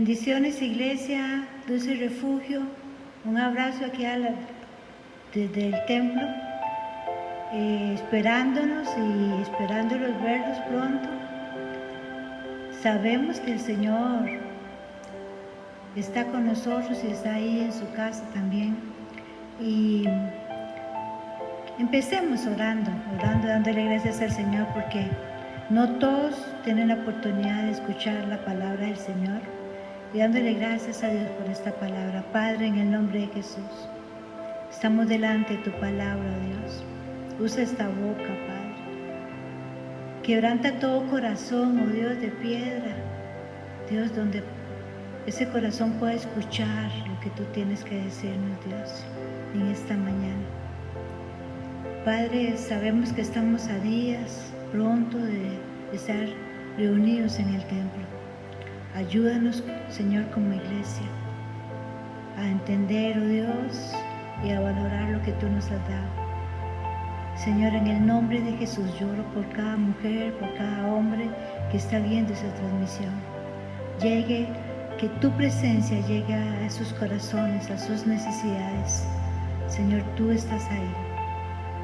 Bendiciones, iglesia, dulce refugio. Un abrazo aquí desde el templo, esperándonos y esperándolos verlos pronto. Sabemos que el Señor está con nosotros y está ahí en su casa también. Y empecemos orando, dándole gracias al Señor, porque no todos tienen la oportunidad de escuchar la palabra del Señor. Y dándole gracias a Dios por esta palabra. Padre, en el nombre de Jesús, estamos delante de tu palabra, Dios. Usa esta boca, Padre. Quebranta todo corazón, oh Dios, de piedra. Dios, donde ese corazón pueda escuchar lo que tú tienes que decirnos, Dios, en esta mañana. Padre, sabemos que estamos a días pronto de estar reunidos en el templo. Ayúdanos, Señor, como iglesia, a entender, oh Dios, y a valorar lo que tú nos has dado. Señor, en el nombre de Jesús, lloro por cada mujer, por cada hombre que está viendo esa transmisión. Que tu presencia llegue a sus corazones, a sus necesidades. Señor, tú estás ahí.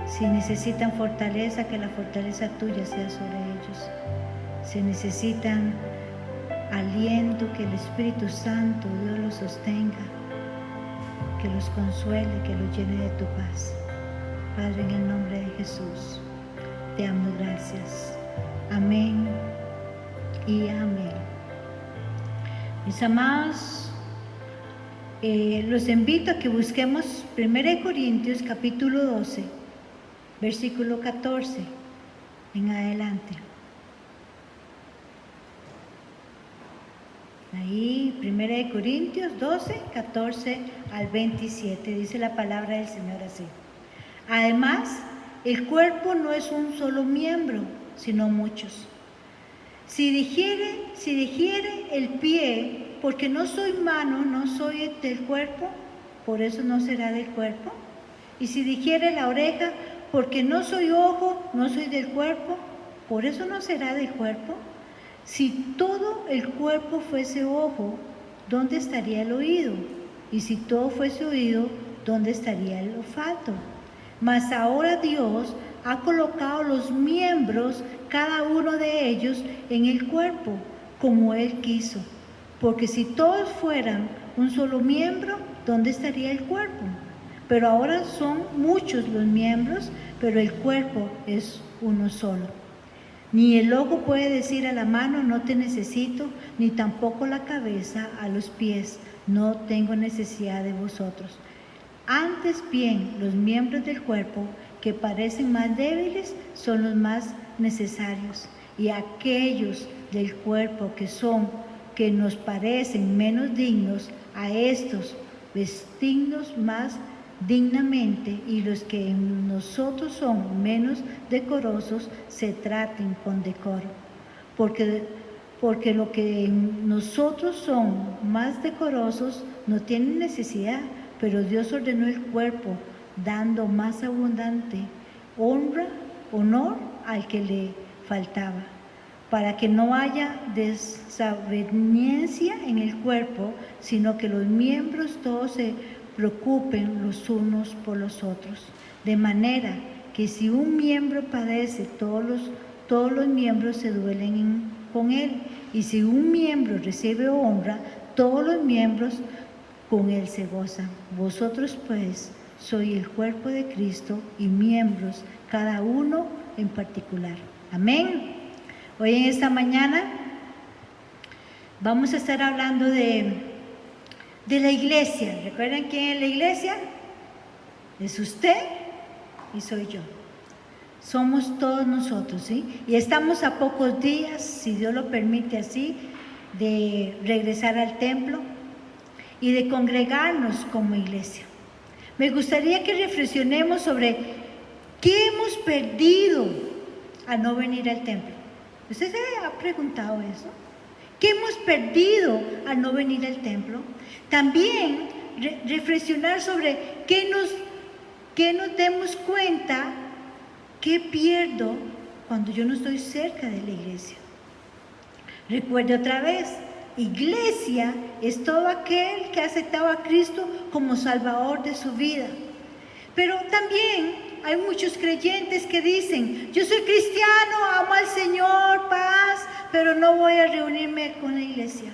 Si necesitan fortaleza, que la fortaleza tuya sea sobre ellos. Si necesitan aliento, que el Espíritu Santo, Dios, los sostenga, que los consuele, que los llene de tu paz. Padre, en el nombre de Jesús, te damos gracias. Amén y amén. Mis amados, los invito a que busquemos 1 Corintios capítulo 12, versículo 14 en adelante. Ahí, 1 Corintios 12, 14 al 27, dice la palabra del Señor así. Además, el cuerpo no es un solo miembro, sino muchos. Si dijere el pie, porque no soy mano, no soy del cuerpo, por eso no será del cuerpo. Y si dijere la oreja, porque no soy ojo, no soy del cuerpo, por eso no será del cuerpo. Si todo el cuerpo fuese ojo, ¿dónde estaría el oído? Y si todo fuese oído, ¿dónde estaría el olfato? Mas ahora Dios ha colocado los miembros, cada uno de ellos, en el cuerpo, como Él quiso. Porque si todos fueran un solo miembro, ¿dónde estaría el cuerpo? Pero ahora son muchos los miembros, pero el cuerpo es uno solo. Ni el ojo puede decir a la mano, no te necesito, ni tampoco la cabeza a los pies, no tengo necesidad de vosotros. Antes bien, los miembros del cuerpo que parecen más débiles son los más necesarios, y aquellos del cuerpo que nos parecen menos dignos, a estos vestimos más dignamente, y los que en nosotros son menos decorosos se traten con decoro. Porque lo que en nosotros son más decorosos no tienen necesidad, pero Dios ordenó el cuerpo, dando más abundante honor al que le faltaba, para que no haya desaveniencia en el cuerpo, sino que los miembros todos se preocupen los unos por los otros. De manera que si un miembro padece, todos los miembros se duelen con él. Y si un miembro recibe honra, todos los miembros con él se gozan. Vosotros pues sois el cuerpo de Cristo y miembros, cada uno en particular. Amén. Hoy en esta mañana vamos a estar hablando de la iglesia. ¿Recuerdan quién es la iglesia? Es usted y soy yo. Somos todos nosotros, ¿sí? Y estamos a pocos días, si Dios lo permite así, de regresar al templo y de congregarnos como iglesia. Me gustaría que reflexionemos sobre qué hemos perdido al no venir al templo. ¿Usted se ha preguntado eso? ¿Qué hemos perdido al no venir al templo? También reflexionar sobre qué nos demos cuenta, qué pierdo cuando yo no estoy cerca de la iglesia. Recuerde otra vez, iglesia es todo aquel que ha aceptado a Cristo como Salvador de su vida. Pero también hay muchos creyentes que dicen, yo soy cristiano, amo al Señor, paz, pero no voy a reunirme con la iglesia.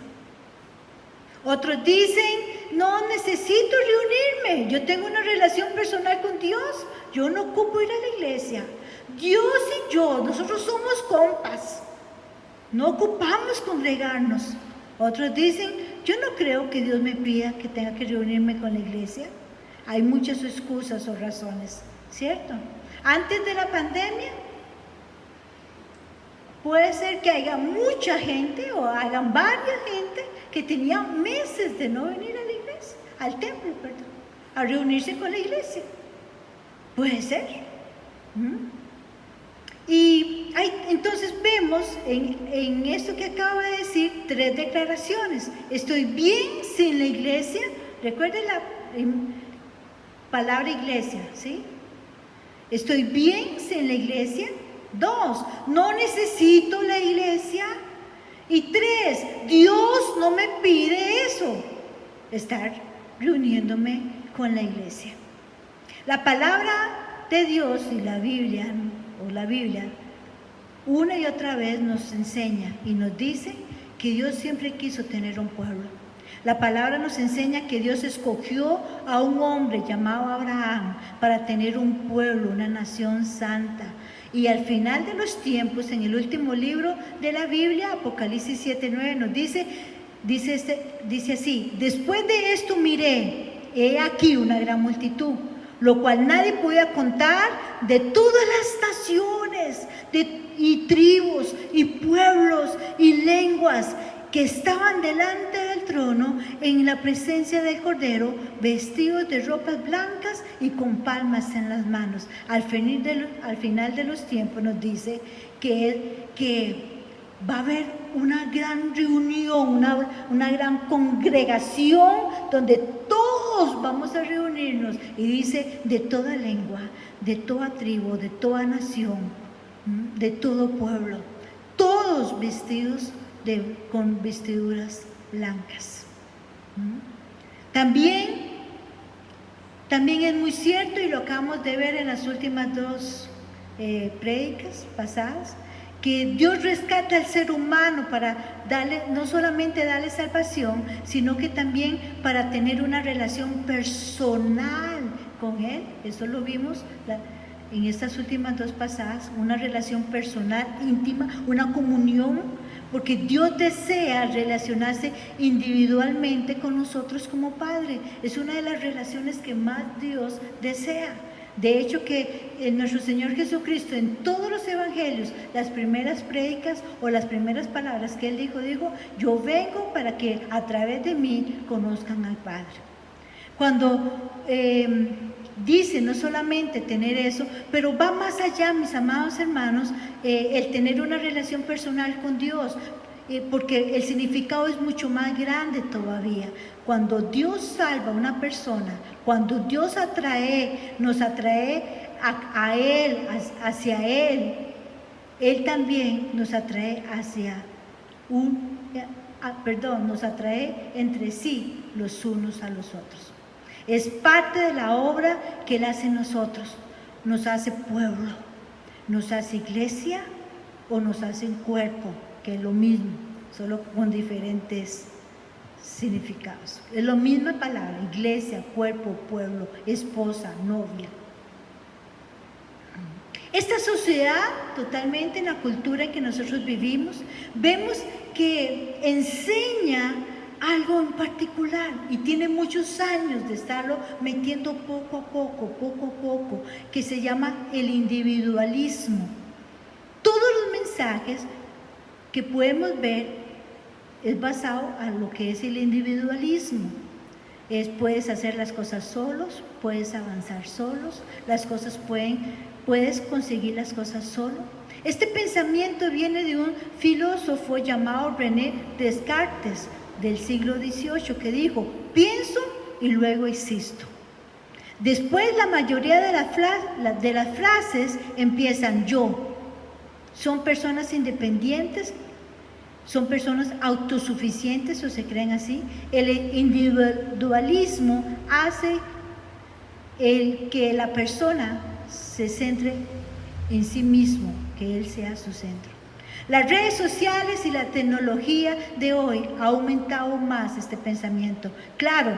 Otros dicen, no necesito reunirme, yo tengo una relación personal con Dios, yo no ocupo ir a la iglesia. Dios y yo, nosotros somos compas, no ocupamos congregarnos. Otros dicen, yo no creo que Dios me pida que tenga que reunirme con la iglesia. Hay muchas excusas o razones, ¿cierto? Antes de la pandemia, puede ser que haya mucha gente o hagan varias gente que tenía meses de no venir a la iglesia, al templo, perdón, a reunirse con la iglesia. Puede ser. Y entonces vemos en esto que acabo de decir 3 declaraciones. Estoy bien sin la iglesia. Recuerden la palabra iglesia, ¿sí? Estoy bien sin la iglesia. 2, no necesito la iglesia. Y 3, Dios no me pide eso, estar reuniéndome con la iglesia. La palabra de Dios y la Biblia, una y otra vez nos enseña y nos dice que Dios siempre quiso tener un pueblo. La palabra nos enseña que Dios escogió a un hombre llamado Abraham para tener un pueblo, una nación santa. Y al final de los tiempos, en el último libro de la Biblia, Apocalipsis 7:9, nos dice así: después de esto miré, he aquí una gran multitud, lo cual nadie podía contar, de todas las naciones y tribus y pueblos y lenguas, que estaban delante del trono en la presencia del Cordero, vestidos de ropas blancas y con palmas en las manos. Al final de los tiempos nos dice que va a haber una gran reunión, una gran congregación donde todos vamos a reunirnos, y dice de toda lengua, de toda tribu, de toda nación, de todo pueblo, todos vestidos con vestiduras blancas. También es muy cierto, y lo acabamos de ver en las últimas 2 prédicas pasadas, que Dios rescata al ser humano para darle, no solamente darle salvación, sino que también para tener una relación personal con Él. Eso lo vimos en estas últimas 2 pasadas, una relación personal, íntima, una comunión, porque Dios desea relacionarse individualmente con nosotros como Padre. Es una de las relaciones que más Dios desea. De hecho, que nuestro Señor Jesucristo, en todos los evangelios, las primeras prédicas o las primeras palabras que Él dijo, yo vengo para que a través de mí conozcan al Padre. Cuando dice no solamente tener eso, pero va más allá, mis amados hermanos, el tener una relación personal con Dios, porque el significado es mucho más grande todavía. Cuando Dios salva a una persona, cuando Dios nos atrae a Él, hacia Él, Él también nos atrae nos atrae entre sí los unos a los otros. Es parte de la obra que Él hace en nosotros. Nos hace pueblo, nos hace iglesia o nos hace un cuerpo, que es lo mismo, solo con diferentes significados. Es la misma palabra: iglesia, cuerpo, pueblo, esposa, novia. Esta sociedad, totalmente en la cultura en que nosotros vivimos, vemos que enseña algo en particular y tiene muchos años de estarlo metiendo poco a poco, que se llama el individualismo. Todos los mensajes que podemos ver es basado en lo que es el individualismo. Puedes hacer las cosas solos, puedes avanzar solos, puedes conseguir las cosas solo. Este pensamiento viene de un filósofo llamado René Descartes, del siglo XVIII, que dijo: pienso y luego existo. Después, la mayoría de las frases empiezan yo. Son personas independientes Son personas autosuficientes o se creen así. El individualismo hace que la persona se centre en sí mismo, que él sea su centro. Las redes sociales y la tecnología de hoy ha aumentado más este pensamiento. Claro,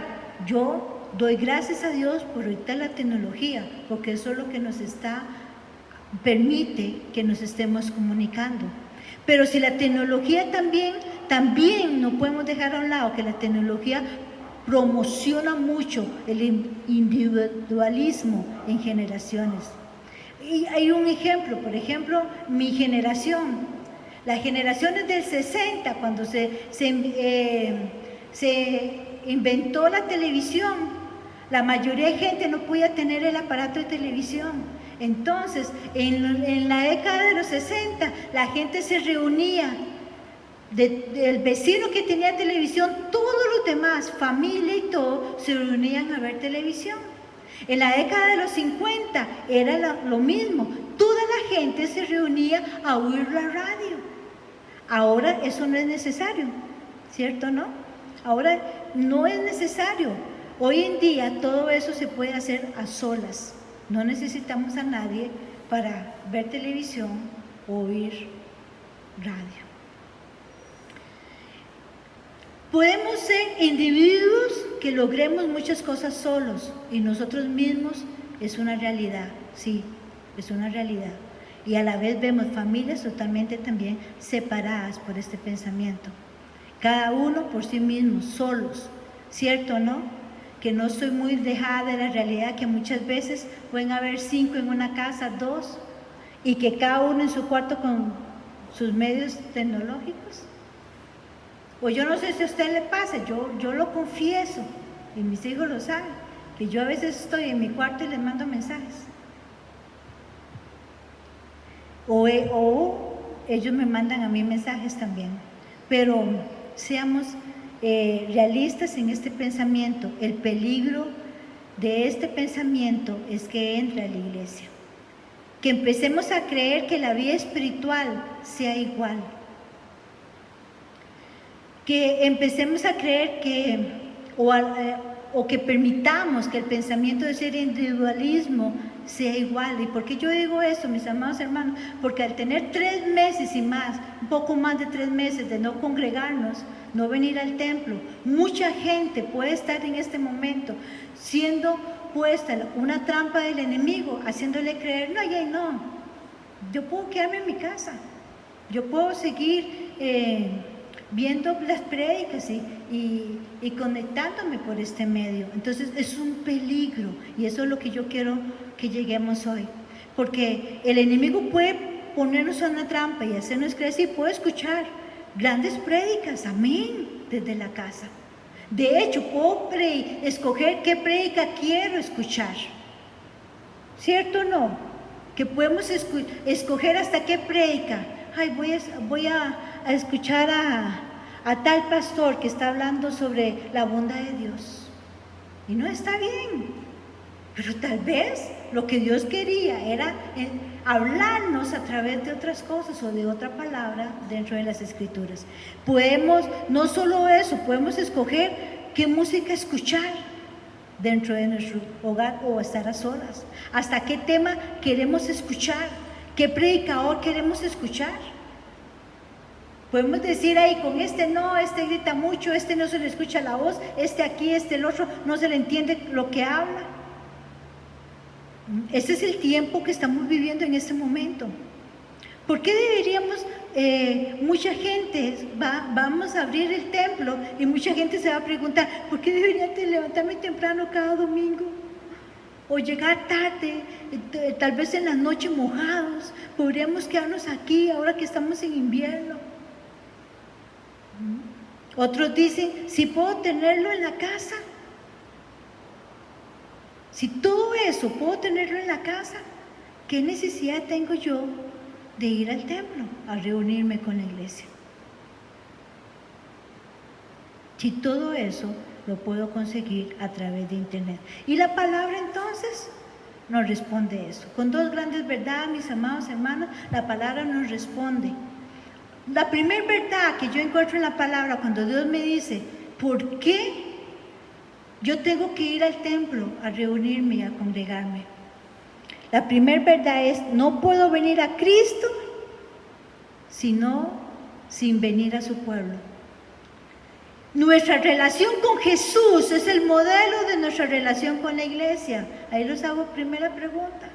yo doy gracias a Dios por ahorita la tecnología, porque eso es lo que nos permite que nos estemos comunicando. Pero si la tecnología también no podemos dejar a un lado que la tecnología promociona mucho el individualismo en generaciones. Y hay un ejemplo, por ejemplo, mi generación. Las generaciones del 60, cuando se inventó la televisión, la mayoría de gente no podía tener el aparato de televisión. Entonces, en la década de los 60, la gente se reunía, del vecino que tenía televisión, todos los demás, familia y todo, se reunían a ver televisión. En la década de los 50 era lo mismo, toda la gente se reunía a oír la radio. Ahora eso no es necesario, ¿cierto, no? Ahora no es necesario. Hoy en día todo eso se puede hacer a solas. No necesitamos a nadie para ver televisión o oír radio. Podemos ser individuos que logremos muchas cosas solos y nosotros mismos, es una realidad, sí, es una realidad. Y a la vez vemos familias totalmente también separadas por este pensamiento. Cada uno por sí mismo, solos, ¿cierto o no? Que no estoy muy alejada de la realidad que muchas veces pueden haber 5 en una casa, 2, y que cada uno en su cuarto con sus medios tecnológicos. O yo no sé si a usted le pasa, yo lo confieso, y mis hijos lo saben, que yo a veces estoy en mi cuarto y les mando mensajes. O ellos me mandan a mí mensajes también. Pero seamos realistas en este pensamiento. El peligro de este pensamiento es que entre a la iglesia. Que empecemos a creer que la vida espiritual sea igual. Que empecemos a creer o que permitamos que el pensamiento de ser individualismo sea igual. ¿Y por qué yo digo eso, mis amados hermanos? Porque al tener 3 meses y más, un poco más de 3 meses de no congregarnos, no venir al templo, mucha gente puede estar en este momento siendo puesta una trampa del enemigo, haciéndole creer, no, yo puedo quedarme en mi casa, yo puedo seguir viendo las prédicas y conectándome por este medio. Entonces es un peligro, y eso es lo que yo quiero que lleguemos hoy, porque el enemigo puede ponernos en una trampa y hacernos creer, y puede escuchar grandes prédicas, amén, desde la casa. De hecho, puedo escoger qué prédica quiero escuchar, ¿cierto o no? Que podemos escoger hasta qué prédica. Ay, voy a escuchar a tal pastor que está hablando sobre la bondad de Dios. Y no está bien. Pero tal vez lo que Dios quería era hablarnos a través de otras cosas o de otra palabra dentro de las Escrituras. No solo eso, podemos escoger qué música escuchar dentro de nuestro hogar o estar a solas. Hasta qué tema queremos escuchar, qué predicador queremos escuchar. Podemos decir ahí, con este grita mucho, este no se le escucha la voz, este aquí, el otro, no se le entiende lo que habla. Ese es el tiempo que estamos viviendo en este momento. ¿Por qué deberíamos, mucha gente, vamos a abrir el templo y mucha gente se va a preguntar, ¿por qué debería levantarme temprano cada domingo? O llegar tarde, tal vez en la noche mojados, podríamos quedarnos aquí ahora que estamos en invierno. Otros dicen, si puedo tenerlo en la casa, si todo eso puedo tenerlo en la casa, ¿qué necesidad tengo yo de ir al templo a reunirme con la iglesia? Si todo eso lo puedo conseguir a través de internet. Y la palabra entonces nos responde eso. Con 2 grandes verdades, mis amados hermanos, la palabra nos responde. La primera verdad que yo encuentro en la palabra cuando Dios me dice, ¿por qué yo tengo que ir al templo a reunirme y a congregarme? La primera verdad es, no puedo venir a Cristo sin venir a su pueblo. Nuestra relación con Jesús es el modelo de nuestra relación con la iglesia. Ahí les hago primera pregunta.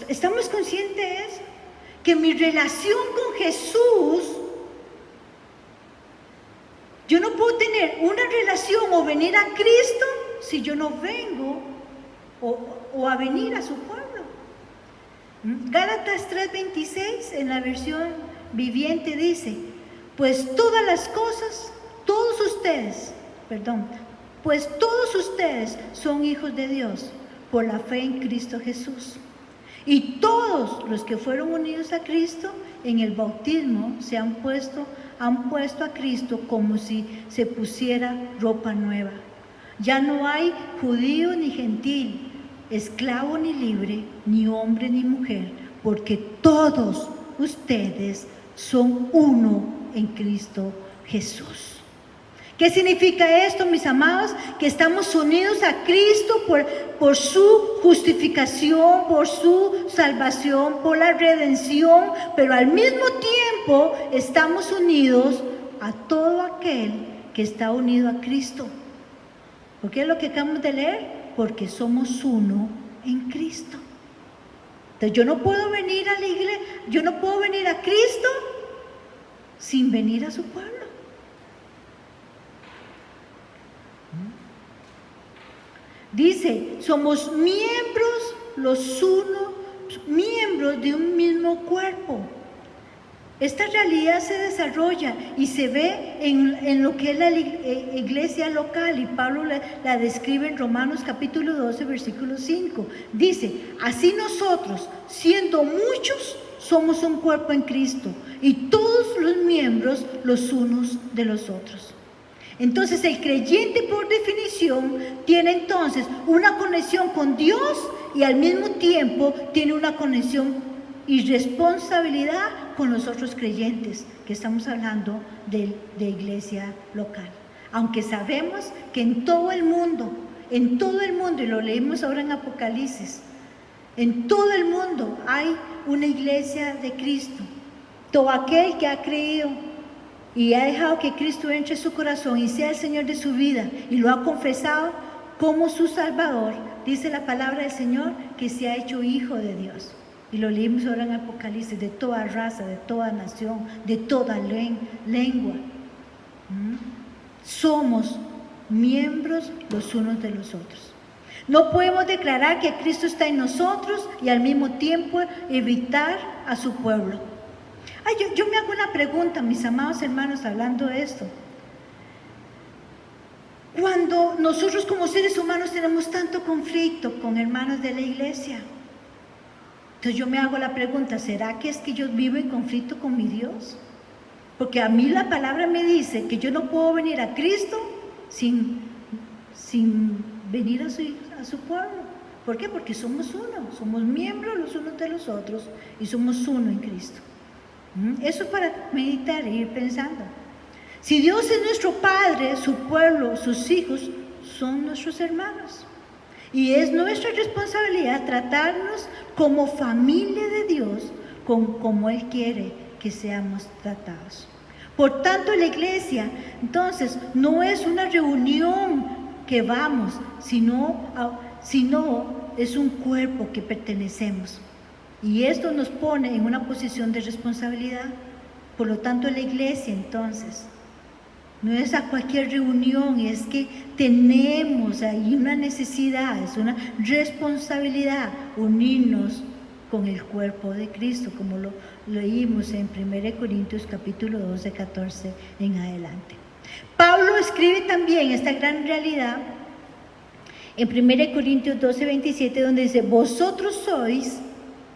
¿Estamos conscientes de eso? Que mi relación con Jesús, yo no puedo tener una relación o venir a Cristo si yo no vengo o a venir a su pueblo. Gálatas 3:26 en la versión viviente dice, pues todos ustedes son hijos de Dios por la fe en Cristo Jesús. Y todos los que fueron unidos a Cristo en el bautismo han puesto a Cristo como si se pusiera ropa nueva. Ya no hay judío ni gentil, esclavo ni libre, ni hombre ni mujer, porque todos ustedes son uno en Cristo Jesús. ¿Qué significa esto, mis amados? Que estamos unidos a Cristo por su justificación, por su salvación, por la redención, pero al mismo tiempo estamos unidos a todo aquel que está unido a Cristo. ¿Por qué es lo que acabamos de leer? Porque somos uno en Cristo. Entonces yo no puedo venir a la iglesia, yo no puedo venir a Cristo sin venir a su pueblo. Dice, somos miembros de un mismo cuerpo. Esta realidad se desarrolla y se ve en lo que es la iglesia local, y Pablo la describe en Romanos capítulo 12, versículo 5. Dice, así nosotros, siendo muchos, somos un cuerpo en Cristo, y todos los miembros los unos de los otros. Entonces el creyente, por definición, tiene entonces una conexión con Dios y al mismo tiempo tiene una conexión y responsabilidad con los otros creyentes, que estamos hablando de iglesia local. Aunque sabemos que en todo el mundo, y lo leímos ahora en Apocalipsis, en todo el mundo hay una iglesia de Cristo. Todo aquel que ha creído y ha dejado que Cristo entre en su corazón y sea el Señor de su vida y lo ha confesado como su Salvador, dice la palabra del Señor que se ha hecho hijo de Dios. Y lo leímos ahora en Apocalipsis, de toda raza, de toda nación, de toda lengua. Somos miembros los unos de los otros. No podemos declarar que Cristo está en nosotros y al mismo tiempo evitar a su pueblo. Yo me hago una pregunta, mis amados hermanos, hablando de esto. Cuando nosotros como seres humanos tenemos tanto conflicto con hermanos de la iglesia, entonces yo me hago la pregunta, ¿será que es que yo vivo en conflicto con mi Dios? Porque a mí la palabra me dice que yo no puedo venir a Cristo sin venir a su pueblo. ¿Por qué? Porque somos uno, somos miembros los unos de los otros y somos uno en Cristo. Eso para meditar e ir pensando. Si Dios es nuestro Padre, su pueblo, sus hijos son nuestros hermanos. Y es nuestra responsabilidad tratarnos como familia de Dios, como Él quiere que seamos tratados. Por tanto, la iglesia, entonces, no es una reunión que vamos, sino es un cuerpo que pertenecemos. Y esto nos pone en una posición de responsabilidad. Por lo tanto, la iglesia, entonces, no es a cualquier reunión, es que tenemos ahí una necesidad, es una responsabilidad unirnos con el cuerpo de Cristo, como lo leímos en 1 Corintios capítulo 12, 14 en adelante. Pablo escribe también esta gran realidad en 1 Corintios 12, 27, donde dice, vosotros sois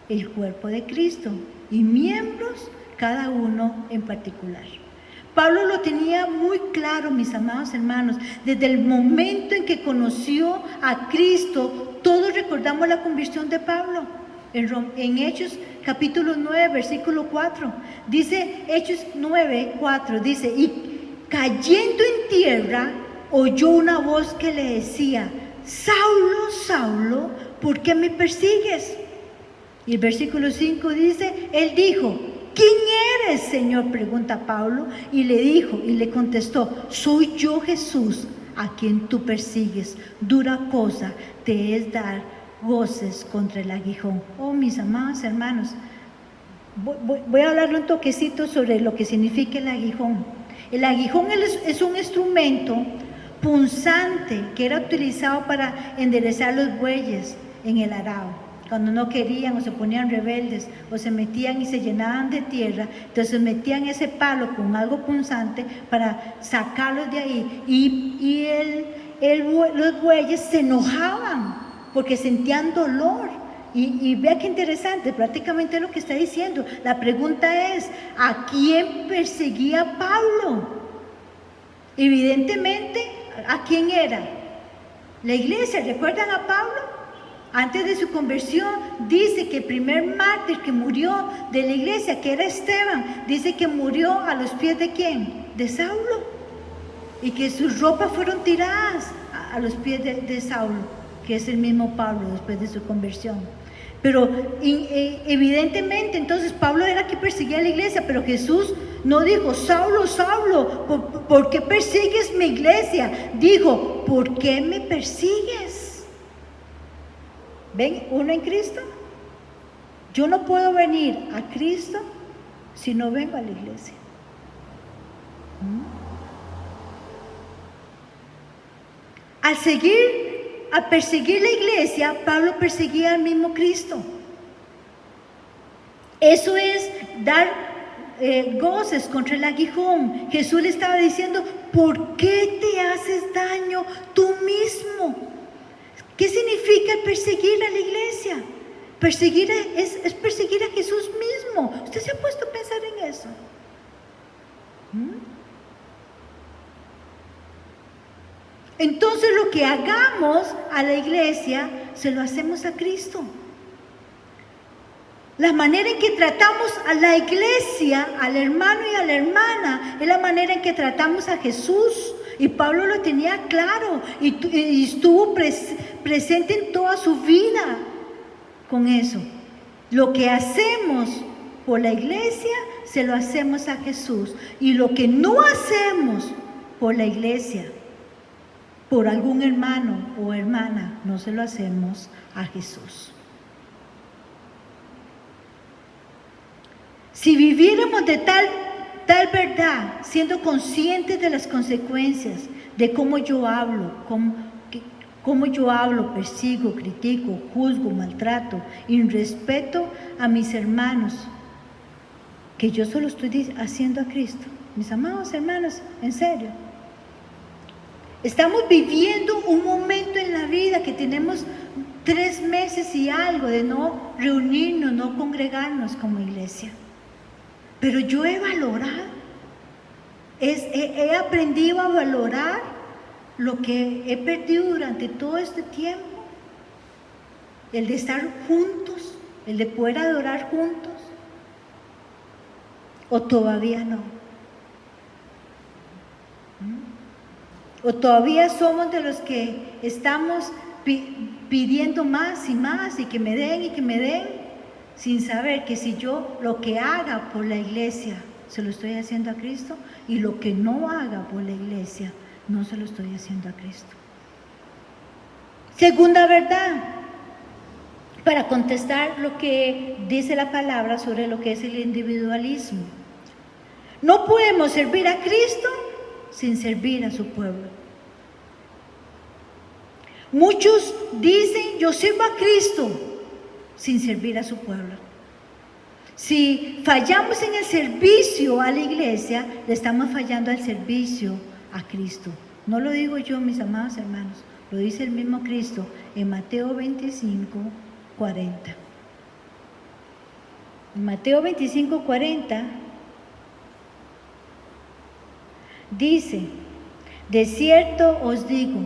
el cuerpo de Cristo y miembros cada uno en particular. Pablo lo tenía muy claro, mis amados hermanos, desde el momento en que conoció a Cristo. Todos recordamos la conversión de Pablo. En Hechos capítulo 9, versículo 4, dice, Hechos 9, 4, dice, y cayendo en tierra, oyó una voz que le decía, Saulo, Saulo, ¿por qué me persigues? Y el versículo 5 dice, él dijo, ¿quién eres, Señor? Pregunta Pablo, y le contestó, soy yo, Jesús, a quien tú persigues. Dura cosa te es dar goces contra el aguijón. Oh, mis amados hermanos, voy a hablarle un toquecito sobre lo que significa el aguijón. El aguijón es un instrumento punzante que era utilizado para enderezar los bueyes en el arado. Cuando no querían o se ponían rebeldes o se metían y se llenaban de tierra, entonces metían ese palo con algo punzante para sacarlos de ahí. Y los bueyes se enojaban porque sentían dolor. Y vea qué interesante, prácticamente lo que está diciendo. La pregunta es, ¿a quién perseguía Pablo? Evidentemente, ¿a quién era? La iglesia. ¿Recuerdan a Pablo? Antes de su conversión, dice que el primer mártir que murió de la iglesia, que era Esteban, dice que murió a los pies ¿de quién? De Saulo. Y que sus ropas fueron tiradas a los pies de Saulo, que es el mismo Pablo después de su conversión. Pero evidentemente, entonces Pablo era que perseguía a la iglesia, pero Jesús no dijo, Saulo, Saulo, ¿por qué persigues mi iglesia? Dijo, ¿por qué me persigues? ¿Ven? Uno en Cristo. Yo no puedo venir a Cristo si no vengo a la iglesia. Al perseguir la iglesia, Pablo perseguía al mismo Cristo. Eso es dar goces contra el aguijón. Jesús le estaba diciendo, ¿por qué te haces daño tú mismo? ¿Qué significa perseguir a la iglesia? Perseguir es perseguir a Jesús mismo. ¿Usted se ha puesto a pensar en eso? Entonces lo que hagamos a la iglesia, se lo hacemos a Cristo. La manera en que tratamos a la iglesia, al hermano y a la hermana, es la manera en que tratamos a Jesús. Y Pablo lo tenía claro y estuvo presente en toda su vida con eso. Lo que hacemos por la iglesia, se lo hacemos a Jesús. Y lo que no hacemos por la iglesia, por algún hermano o hermana, no se lo hacemos a Jesús. Si viviéramos de tal verdad, siendo conscientes de las consecuencias de cómo yo hablo, persigo, critico, juzgo, maltrato, irrespeto a mis hermanos, que yo solo estoy haciendo a Cristo. Mis amados hermanos, en serio. Estamos viviendo un momento en la vida que tenemos 3 meses y algo de no reunirnos, no congregarnos como iglesia. Pero yo he valorado, he aprendido a valorar lo que he perdido durante todo este tiempo. El de estar juntos, el de poder adorar juntos. ¿O todavía no? ¿O todavía somos de los que estamos pidiendo más y más y que me den? Sin saber que si yo lo que haga por la iglesia se lo estoy haciendo a Cristo, y lo que no haga por la iglesia no se lo estoy haciendo a Cristo. Segunda verdad, para contestar lo que dice la palabra sobre lo que es el individualismo. No podemos servir a Cristo sin servir a su pueblo. Muchos dicen, yo sirvo a Cristo, sin servir a su pueblo. Si fallamos en el servicio a la iglesia, le estamos fallando al servicio a Cristo. No lo digo yo, mis amados hermanos, lo dice el mismo Cristo en Mateo 25, 40. En Mateo 25, 40 dice, de cierto os digo,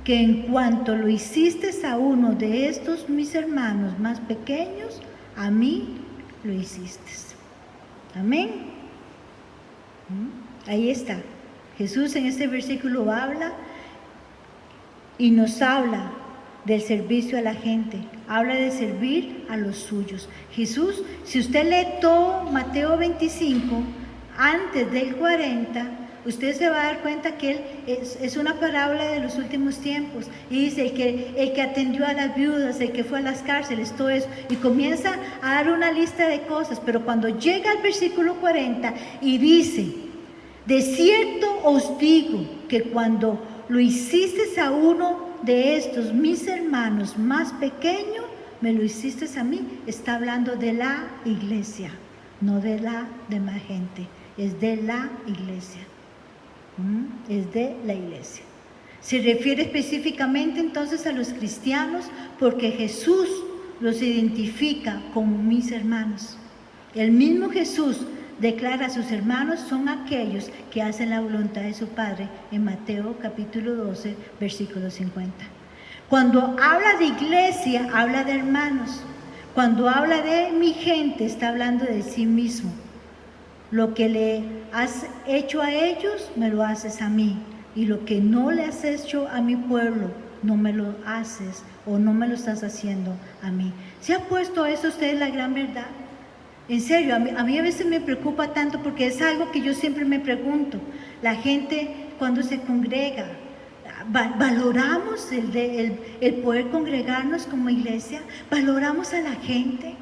que en cuanto lo hiciste a uno de estos mis hermanos más pequeños, a mí lo hiciste. Amén. Ahí está. Jesús en este versículo habla y nos habla del servicio a la gente, habla de servir a los suyos. Jesús, si usted lee todo Mateo 25, antes del 40, usted se va a dar cuenta que él es una parábola de los últimos tiempos. Y dice, el que atendió a las viudas, el que fue a las cárceles, todo eso. Y comienza a dar una lista de cosas. Pero cuando llega al versículo 40 y dice, de cierto os digo que cuando lo hiciste a uno de estos mis hermanos más pequeños, me lo hiciste a mí. Está hablando de la iglesia, no de la demás gente. Es de la iglesia. Es de la iglesia. Se refiere específicamente entonces a los cristianos porque Jesús los identifica como mis hermanos. El mismo Jesús declara a sus hermanos son aquellos que hacen la voluntad de su Padre en Mateo capítulo 12, versículo 50. Cuando habla de iglesia, habla de hermanos. Cuando habla de mi gente, está hablando de sí mismo. Lo que le has hecho a ellos, me lo haces a mí. Y lo que no le has hecho a mi pueblo, no me lo haces o no me lo estás haciendo a mí. ¿Se ha puesto a eso usted la gran verdad? En serio, a mí a veces me preocupa tanto porque es algo que yo siempre me pregunto. La gente cuando se congrega, ¿valoramos el poder congregarnos como iglesia? ¿Valoramos a la gente?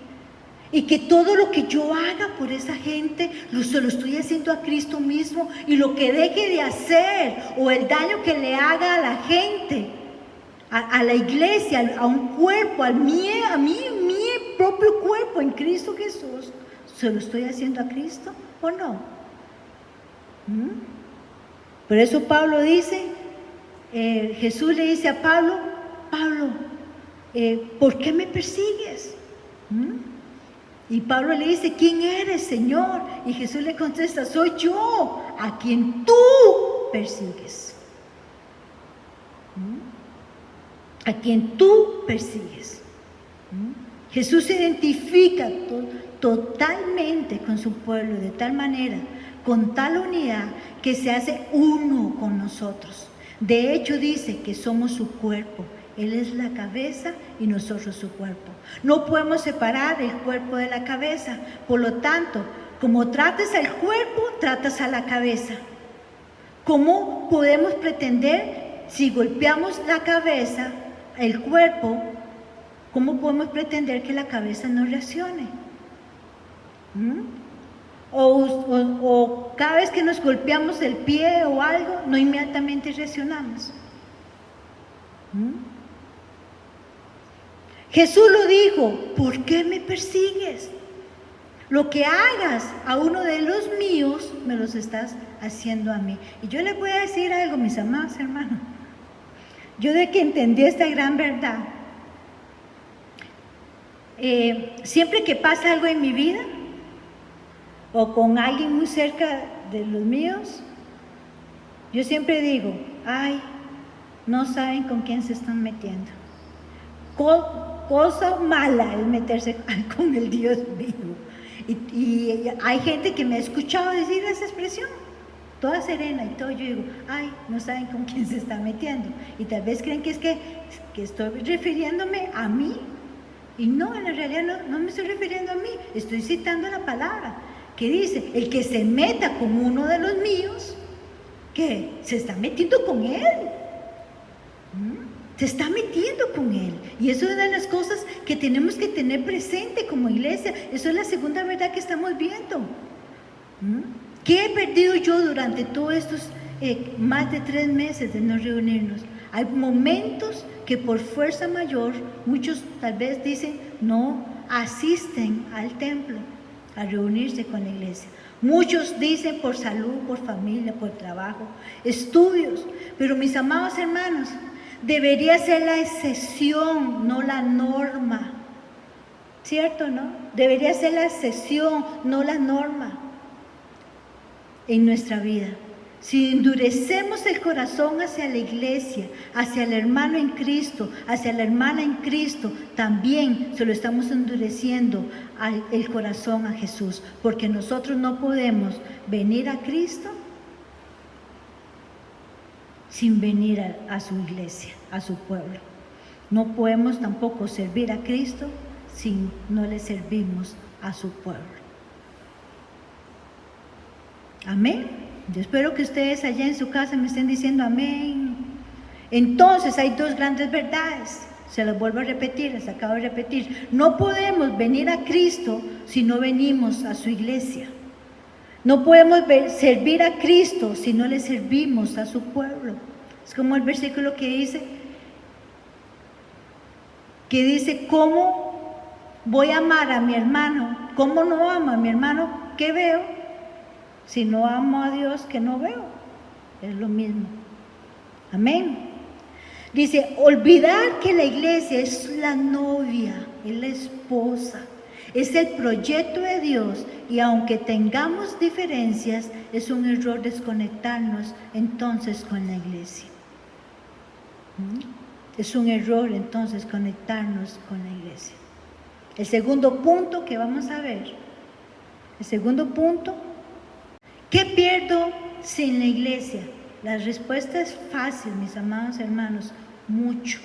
Y que todo lo que yo haga por esa gente, se lo estoy haciendo a Cristo mismo. Y lo que deje de hacer o el daño que le haga a la gente, a la iglesia, a un cuerpo, mi propio cuerpo en Cristo Jesús, ¿se lo estoy haciendo a Cristo o no? Por eso Pablo dice, Jesús le dice a Pablo, ¿por qué me persigues? Y Pablo le dice, ¿quién eres, Señor? Y Jesús le contesta, soy yo, a quien tú persigues. A quien tú persigues. Jesús se identifica totalmente con su pueblo, de tal manera, con tal unidad, que se hace uno con nosotros. De hecho, dice que somos su cuerpo. Él es la cabeza y nosotros su cuerpo. No podemos separar el cuerpo de la cabeza. Por lo tanto, como trates al cuerpo, tratas a la cabeza. ¿Cómo podemos pretender, si golpeamos la cabeza, el cuerpo, cómo podemos pretender que la cabeza no reaccione? O cada vez que nos golpeamos el pie o algo, no inmediatamente reaccionamos. Jesús lo dijo, ¿por qué me persigues? Lo que hagas a uno de los míos, me los estás haciendo a mí. Y yo les voy a decir algo, mis amados hermanos. Yo de que entendí esta gran verdad, siempre que pasa algo en mi vida, o con alguien muy cerca de los míos, yo siempre digo, ay, no saben con quién se están metiendo. Cosa mala es meterse con el Dios vivo. Y hay gente que me ha escuchado decir esa expresión, toda serena y todo. Yo digo, ay, no saben con quién se está metiendo. Y tal vez creen que es que estoy refiriéndome a mí. Y no, en la realidad no me estoy refiriendo a mí. Estoy citando la palabra que dice, el que se meta con uno de los míos, que se está metiendo con él. Se está metiendo con él. Y eso es una de las cosas que tenemos que tener presente como iglesia. Eso es la segunda verdad que estamos viendo. ¿Qué he perdido yo durante todos estos más de 3 meses de no reunirnos? Hay momentos que por fuerza mayor, muchos tal vez dicen, no asisten al templo a reunirse con la iglesia. Muchos dicen por salud, por familia, por trabajo, estudios. Pero mis amados hermanos, debería ser la excepción, no la norma. ¿Cierto, no? Debería ser la excepción, no la norma en nuestra vida. si endurecemos el corazón hacia la iglesia, hacia el hermano en Cristo, hacia la hermana en Cristo, también se lo estamos endureciendo el corazón a Jesús, porque nosotros no podemos venir a Cristo sin venir a su iglesia, a su pueblo. No podemos tampoco servir a Cristo si no le servimos a su pueblo. Amén. Yo espero que ustedes allá en su casa me estén diciendo amén. Entonces hay dos grandes verdades. Se las vuelvo a repetir, les acabo de repetir. No podemos venir a Cristo si no venimos a su iglesia. No podemos servir a Cristo si no le servimos a su pueblo. Es como el versículo que dice, ¿cómo voy a amar a mi hermano? ¿Cómo no amo a mi hermano que veo si no amo a Dios que no veo? Es lo mismo. Amén. Dice, olvidar que la iglesia es la novia, es la esposa, es el proyecto de Dios, y aunque tengamos diferencias, es un error desconectarnos entonces con la iglesia. Es un error entonces conectarnos con la iglesia. El segundo punto que vamos a ver, ¿qué pierdo sin la iglesia? La respuesta es fácil, mis amados hermanos, mucho.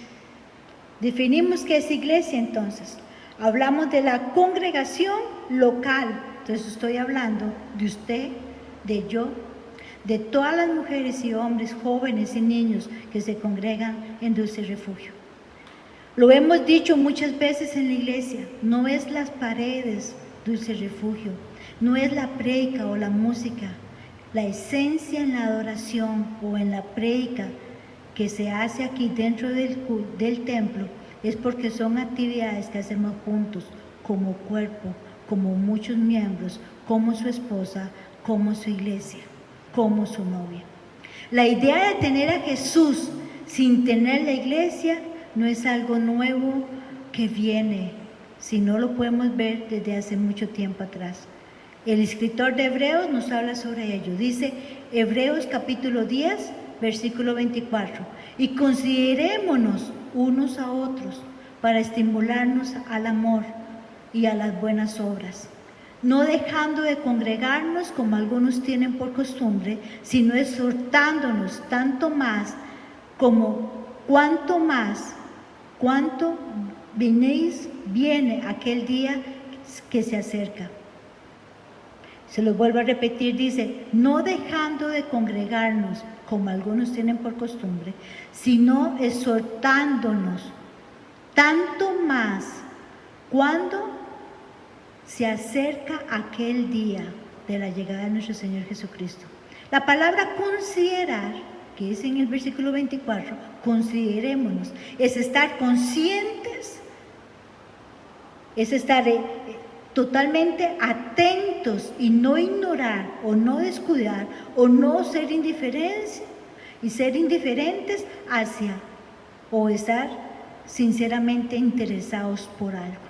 Definimos qué es iglesia entonces. Hablamos de la congregación local. Entonces estoy hablando de usted, de yo, de todas las mujeres y hombres, jóvenes y niños que se congregan en Dulce Refugio. Lo hemos dicho muchas veces en la iglesia, no es las paredes Dulce Refugio, no es la prédica o la música. La esencia en la adoración o en la prédica que se hace aquí dentro del templo es porque son actividades que hacemos juntos, como cuerpo, como muchos miembros, como su esposa, como su iglesia, como su novia. La idea de tener a Jesús sin tener la iglesia no es algo nuevo que viene, sino lo podemos ver desde hace mucho tiempo atrás. El escritor de Hebreos nos habla sobre ello. Dice Hebreos capítulo 10, versículo 24. Y considerémonos unos a otros para estimularnos al amor y a las buenas obras, no dejando de congregarnos como algunos tienen por costumbre, sino exhortándonos tanto más como cuanto viene aquel día que se acerca. Se los vuelvo a repetir, dice, no dejando de congregarnos como algunos tienen por costumbre, sino exhortándonos tanto más cuando se acerca aquel día de la llegada de nuestro Señor Jesucristo. La palabra considerar, que es en el versículo 24, considerémonos, es estar conscientes, es estar totalmente atentos y no ignorar o no descuidar o no ser indiferentes hacia o estar sinceramente interesados por algo.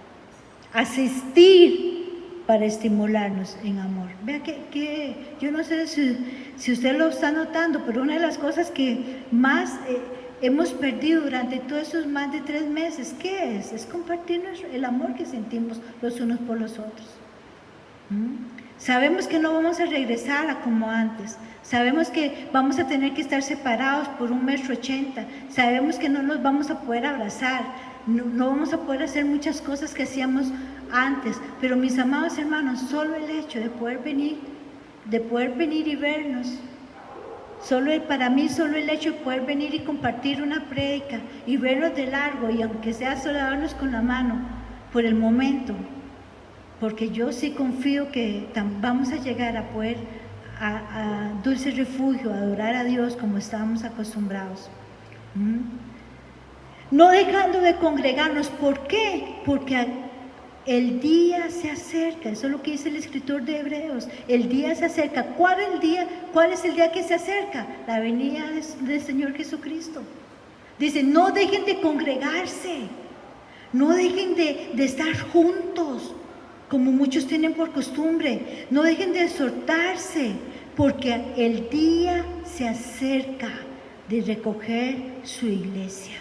Asistir para estimularnos en amor. Vea que yo no sé si usted lo está notando, pero una de las cosas que más hemos perdido durante todos esos más de 3 meses, ¿qué es? Es compartirnos el amor que sentimos los unos por los otros. Sabemos que no vamos a regresar a como antes. Sabemos que vamos a tener que estar separados por 1,80 m. Sabemos que no nos vamos a poder abrazar. No vamos a poder hacer muchas cosas que hacíamos antes. Pero mis amados hermanos, solo el hecho de poder venir y vernos, para mí solo el hecho de poder venir y compartir una prédica y vernos de largo, y aunque sea solo darnos con la mano por el momento, porque yo sí confío que vamos a llegar a poder a Dulce Refugio, a adorar a Dios como estábamos acostumbrados. No dejando de congregarnos. ¿Por qué? Porque el día se acerca. Eso es lo que dice el escritor de Hebreos. El día se acerca. ¿Cuál es el día que se acerca? La venida del Señor Jesucristo. Dice, no dejen de congregarse. No dejen de estar juntos, como muchos tienen por costumbre. No dejen de exhortarse. porque el día se acerca de recoger su iglesia.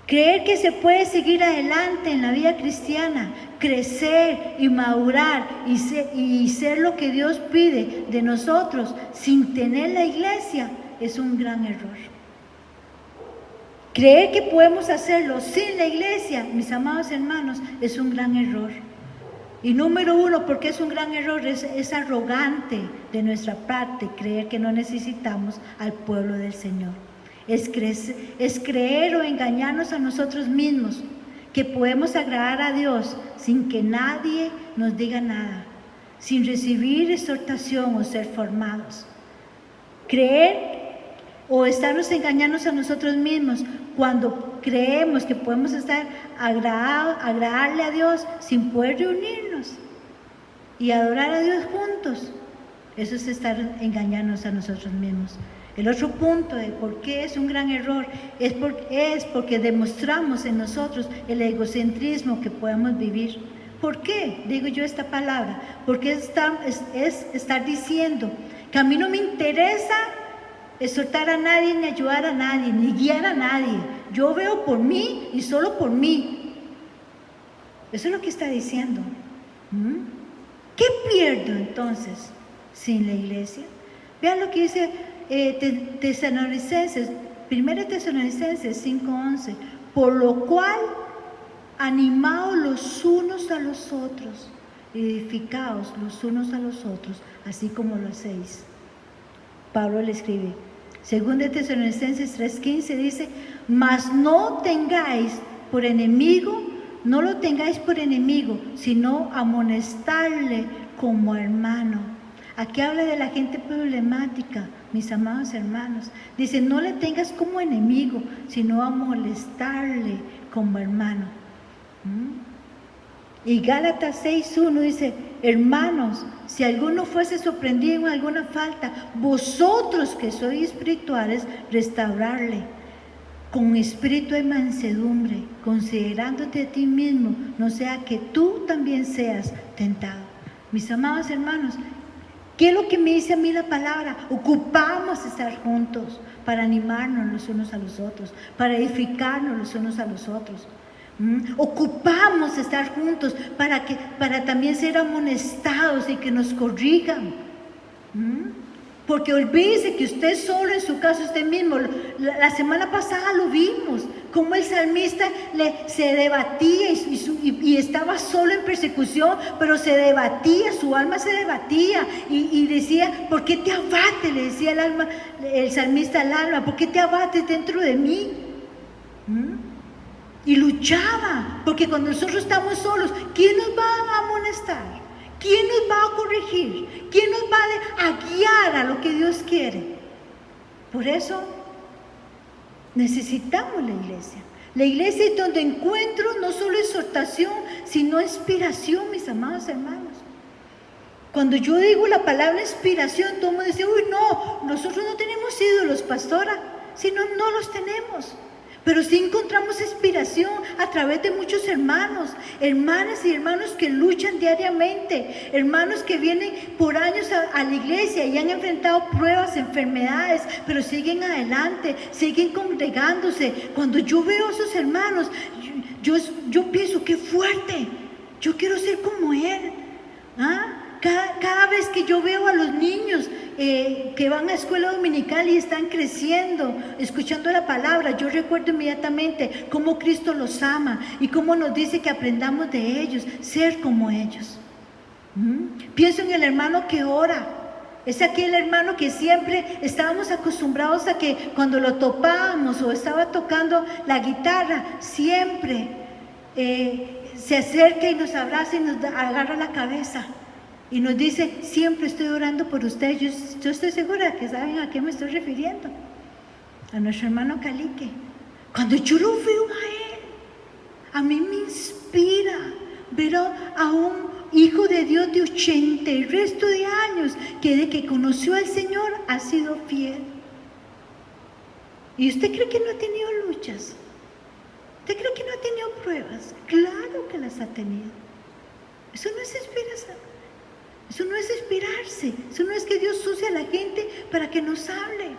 Creer que se puede seguir adelante en la vida cristiana, crecer y madurar y ser lo que Dios pide de nosotros sin tener la iglesia es un gran error. Creer que podemos hacerlo sin la iglesia, mis amados hermanos, es un gran error. Y número uno, porque es un gran error, es arrogante de nuestra parte creer que no necesitamos al pueblo del Señor. Es creer o engañarnos a nosotros mismos que podemos agradar a Dios sin que nadie nos diga nada, sin recibir exhortación o ser formados. Creer o estarnos engañando a nosotros mismos cuando creemos que podemos agradarle a Dios sin poder reunirnos y adorar a Dios juntos. Eso es estar engañándonos a nosotros mismos. El otro punto de por qué es un gran error es porque demostramos en nosotros el egocentrismo que podemos vivir. ¿Por qué digo yo esta palabra? Porque es estar diciendo que a mí no me interesa exhortar a nadie, ni ayudar a nadie, ni guiar a nadie. Yo veo por mí y solo por mí. Eso es lo que está diciendo. ¿Qué pierdo entonces sin la iglesia? Vean lo que dice Tesalonicenses, 1 Tesalonicenses 5:11. Por lo cual, animaos los unos a los otros, edificaos los unos a los otros, así como lo hacéis. Pablo le escribe, 2 Tesalonicenses 3:15 dice, mas no lo tengáis por enemigo, sino amonestarle como hermano. Aquí habla de la gente problemática, mis amados hermanos. Dice, no le tengas como enemigo, sino amonestarle como hermano. Y Gálatas 6:1 dice, hermanos, si alguno fuese sorprendido en alguna falta, vosotros que sois espirituales, restaurarle con espíritu de mansedumbre, considerándote a ti mismo, no sea que tú también seas tentado. Mis amados hermanos, ¿qué es lo que me dice a mí la palabra? Ocupamos estar juntos para animarnos los unos a los otros, para edificarnos los unos a los otros. Ocupamos estar juntos para también ser amonestados y que nos corrijan. Porque olvídese que usted solo en su casa, usted mismo, la semana pasada lo vimos, como el salmista se debatía y estaba solo en persecución, pero se debatía, su alma se debatía y decía, ¿por qué te abates? Le decía el salmista al alma, ¿por qué te abates dentro de mí? Y luchaba, porque cuando nosotros estamos solos, ¿quién nos va a amonestar? ¿Quién nos va a corregir? ¿Quién nos va a guiar a lo que Dios quiere? Por eso necesitamos la iglesia. La iglesia es donde encuentro no solo exhortación, sino inspiración, mis amados hermanos. Cuando yo digo la palabra inspiración, todo el mundo dice, uy, no, nosotros no tenemos ídolos, pastora, sino no los tenemos. Pero sí encontramos inspiración a través de muchos hermanos, hermanas y hermanos que luchan diariamente, hermanos que vienen por años a la iglesia y han enfrentado pruebas, enfermedades, pero siguen adelante, siguen congregándose. Cuando yo veo a esos hermanos, yo pienso, qué fuerte, yo quiero ser como él. Cada vez que yo veo a los niños que van a escuela dominical y están creciendo, escuchando la palabra, yo recuerdo inmediatamente cómo Cristo los ama y cómo nos dice que aprendamos de ellos, ser como ellos. Pienso en el hermano que ora. Es aquel hermano que siempre estábamos acostumbrados a que cuando lo topábamos o estaba tocando la guitarra, siempre se acerca y nos abraza y nos agarra la cabeza. Y nos dice, siempre estoy orando por ustedes. Yo estoy segura que saben a qué me estoy refiriendo. A nuestro hermano Calique. Cuando yo lo veo a él, a mí me inspira ver a un hijo de Dios de 80 y resto de años, que de que conoció al Señor ha sido fiel. ¿Y usted cree que no ha tenido luchas? ¿Usted cree que no ha tenido pruebas? Claro que las ha tenido. Eso no es inspiración. Eso no es inspirarse, eso no es que Dios use a la gente para que nos hable.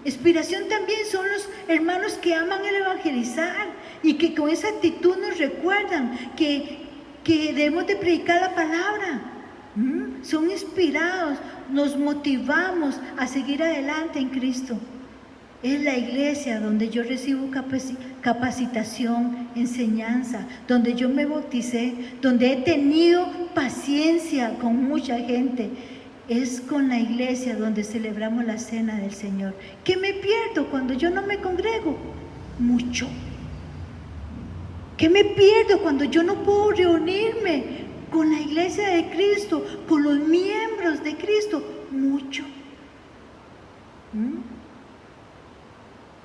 Inspiración también son los hermanos que aman el evangelizar y que con esa actitud nos recuerdan que debemos de predicar la palabra. Son inspirados, nos motivamos a seguir adelante en Cristo. Es la iglesia donde yo recibo capacitación, enseñanza, donde yo me bauticé, donde he tenido paciencia con mucha gente. Es con la iglesia donde celebramos la cena del Señor. ¿Qué me pierdo cuando yo no me congrego? Mucho. ¿Qué me pierdo cuando yo no puedo reunirme con la iglesia de Cristo, con los miembros de Cristo? Mucho.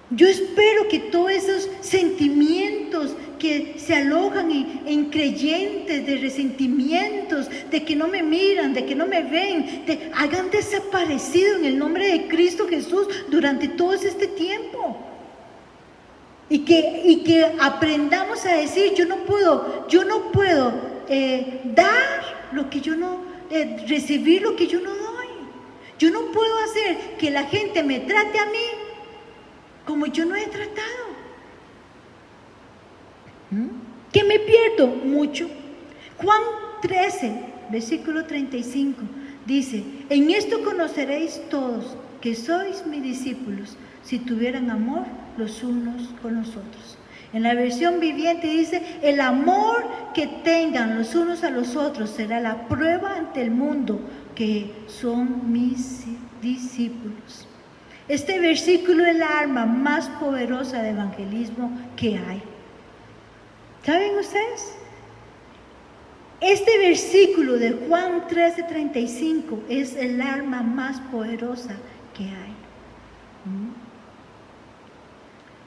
Yo espero que todos esos sentimientos que se alojan en creyentes, de resentimientos, de que no me miran, de que no me ven, hagan desaparecido en el nombre de Cristo Jesús durante todo este tiempo. Y que aprendamos a decir, yo no puedo dar lo que yo no, recibir lo que yo no doy. Yo no puedo hacer que la gente me trate a mí como yo no he tratado. ¿Qué me pierdo? Mucho. Juan 13, versículo 35, dice: en esto conoceréis todos que sois mis discípulos, si tuvieran amor los unos con los otros. En la versión viviente dice: el amor que tengan los unos a los otros será la prueba ante el mundo que son mis discípulos. Este versículo es la arma más poderosa de evangelismo que hay. ¿Saben ustedes? Este versículo de Juan 13:35 es el arma más poderosa que hay.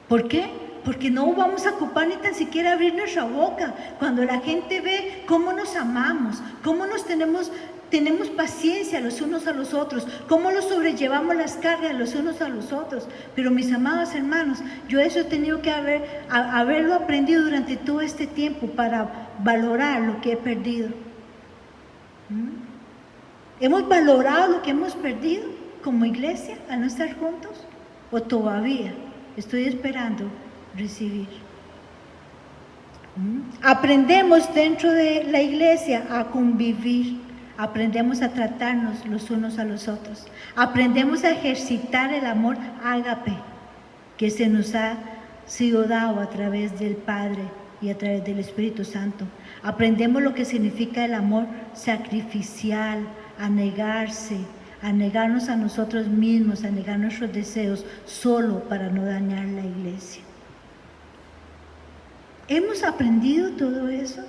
¿Por qué? Porque no vamos a ocupar ni tan siquiera abrir nuestra boca cuando la gente ve cómo nos amamos, cómo nos tenemos paciencia los unos a los otros, cómo los sobrellevamos las cargas los unos a los otros. Pero mis amados hermanos, yo eso he tenido que haberlo aprendido durante todo este tiempo para valorar lo que he perdido. ¿Hemos valorado lo que hemos perdido como iglesia al no estar juntos? ¿O todavía estoy esperando recibir? Aprendemos dentro de la iglesia a convivir. Aprendemos a tratarnos los unos a los otros. Aprendemos a ejercitar el amor ágape que se nos ha sido dado a través del Padre y a través del Espíritu Santo. Aprendemos lo que significa el amor sacrificial, a negarse, a negarnos a nosotros mismos, a negar nuestros deseos solo para no dañar la iglesia. ¿Hemos aprendido todo eso?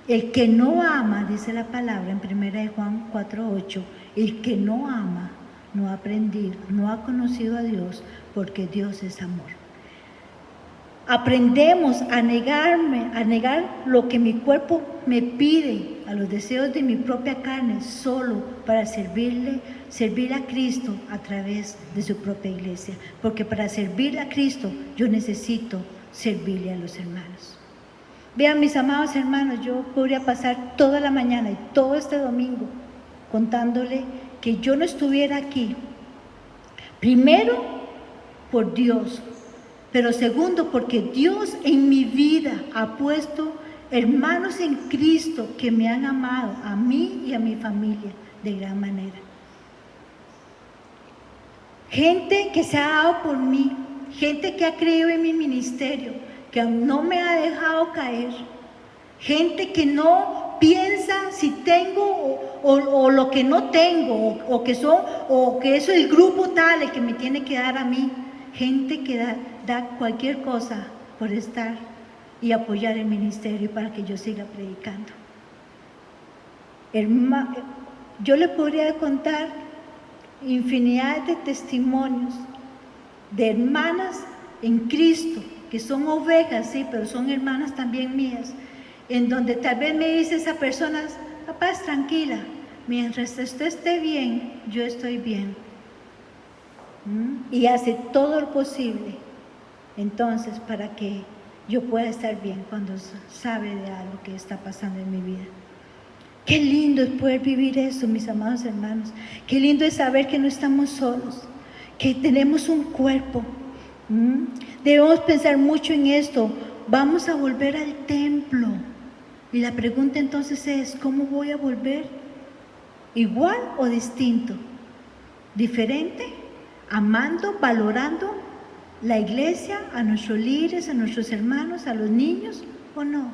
El que no ama, dice la palabra en 1 Juan 4:8, el que no ama no ha aprendido, no ha conocido a Dios, porque Dios es amor. Aprendemos a negar lo que mi cuerpo me pide, a los deseos de mi propia carne, solo para servir a Cristo a través de su propia iglesia. Porque para servir a Cristo yo necesito servirle a los hermanos. Vean, mis amados hermanos, yo podría pasar toda la mañana y todo este domingo contándole que yo no estuviera aquí. Primero, por Dios, pero segundo, porque Dios en mi vida ha puesto hermanos en Cristo que me han amado a mí y a mi familia de gran manera. Gente que se ha dado por mí, gente que ha creído en mi ministerio, que no me ha dejado caer, gente que no piensa si tengo o lo que no tengo, o que es el grupo tal el que me tiene que dar a mí, gente que da cualquier cosa por estar y apoyar el ministerio para que yo siga predicando. Yo le podría contar infinidad de testimonios de hermanas en Cristo, que son ovejas, sí, pero son hermanas también mías, en donde tal vez me dice esa persona: papá, tranquila, mientras usted esté bien, yo estoy bien. Y hace todo lo posible, entonces, para que yo pueda estar bien cuando sabe de algo que está pasando en mi vida. Qué lindo es poder vivir eso, mis amados hermanos. Qué lindo es saber que no estamos solos, que tenemos un cuerpo. Debemos pensar mucho en esto. Vamos a volver al templo. Y la pregunta entonces es, ¿cómo voy a volver? ¿Igual o distinto? ¿Diferente? ¿Amando, valorando la iglesia, a nuestros líderes, a nuestros hermanos, a los niños o no?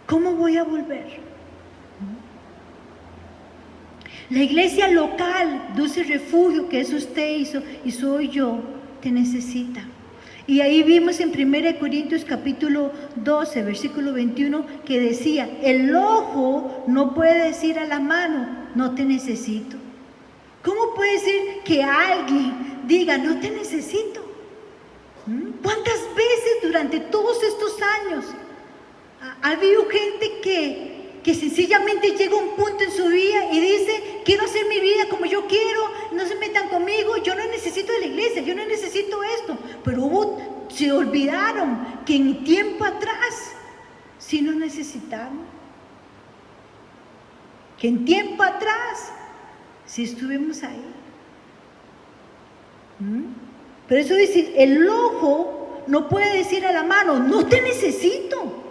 ¿Cómo voy a volver? La iglesia local, Dulce Refugio, que es usted y soy yo, te necesita. Y ahí vimos en 1 Corintios capítulo 12, versículo 21, que decía, el ojo no puede decir a la mano, no te necesito. ¿Cómo puede decir que alguien diga, no te necesito? ¿Cuántas veces durante todos estos años ha habido gente que sencillamente llega a un punto en su vida y dice, quiero hacer mi vida como yo quiero, no se metan conmigo, yo no necesito de la iglesia, yo no necesito esto? Pero se olvidaron que en tiempo atrás sí nos necesitaron, que en tiempo atrás sí estuvimos ahí. Pero eso dice, el ojo no puede decir a la mano, no te necesito.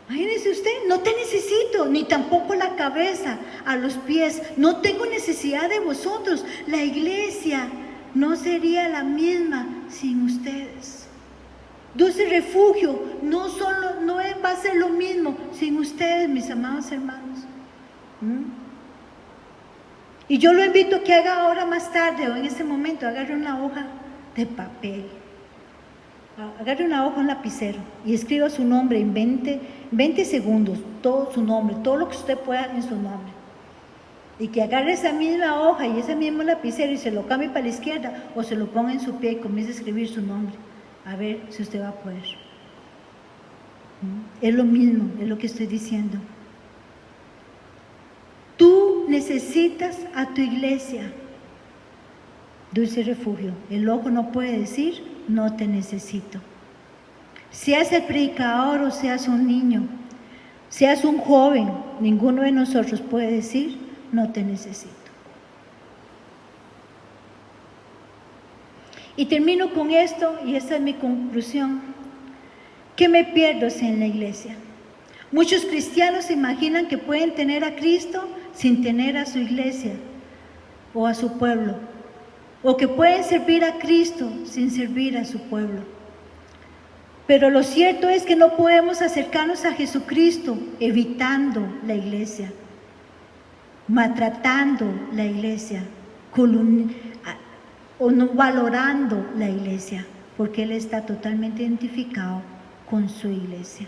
Imagínese usted, no te necesito, ni tampoco la cabeza, a los pies, no tengo necesidad de vosotros. La iglesia no sería la misma sin ustedes. Dulce Refugio no va a ser lo mismo sin ustedes, mis amados hermanos. Y yo lo invito a que haga ahora más tarde o en este momento, agarre una hoja de papel. Agarre una hoja, un lapicero y escriba su nombre en 20 segundos, todo su nombre, todo lo que usted pueda en su nombre. Y que agarre esa misma hoja y ese mismo lapicero y se lo cambie para la izquierda o se lo ponga en su pie y comience a escribir su nombre. A ver si usted va a poder. Es lo mismo, es lo que estoy diciendo. Tú necesitas a tu iglesia. Dulce Refugio. El ojo no puede decir, no te necesito. Seas el predicador o seas un niño, seas un joven, ninguno de nosotros puede decir, no te necesito. Y termino con esto, y esta es mi conclusión. ¿Qué me pierdo sin la iglesia? Muchos cristianos se imaginan que pueden tener a Cristo sin tener a su iglesia o a su pueblo, o que pueden servir a Cristo sin servir a su pueblo. Pero lo cierto es que no podemos acercarnos a Jesucristo evitando la iglesia, maltratando la iglesia, o no valorando la iglesia, porque Él está totalmente identificado con su iglesia.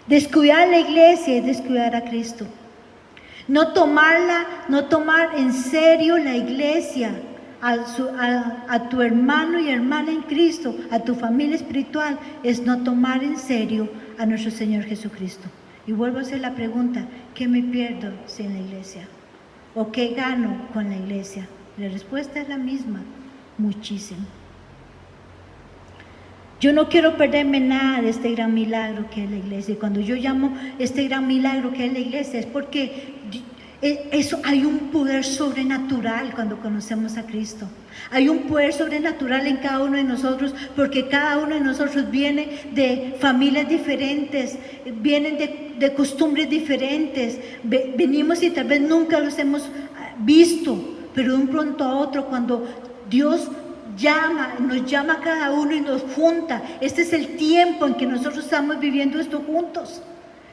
Descuidar la iglesia es descuidar a Cristo. No tomar en serio la iglesia, a tu hermano y hermana en Cristo, a tu familia espiritual, es no tomar en serio a nuestro Señor Jesucristo. Y vuelvo a hacer la pregunta, ¿qué me pierdo sin la iglesia? ¿O qué gano con la iglesia? La respuesta es la misma, muchísimo. Yo no quiero perderme nada de este gran milagro que es la iglesia. Y cuando yo llamo este gran milagro que es la iglesia, es porque hay un poder sobrenatural cuando conocemos a Cristo. Hay un poder sobrenatural en cada uno de nosotros, porque cada uno de nosotros viene de familias diferentes, vienen de costumbres diferentes. Venimos y tal vez nunca los hemos visto, pero de un pronto a otro, cuando Dios nos llama a cada uno y nos junta. Este es el tiempo en que nosotros estamos viviendo esto juntos.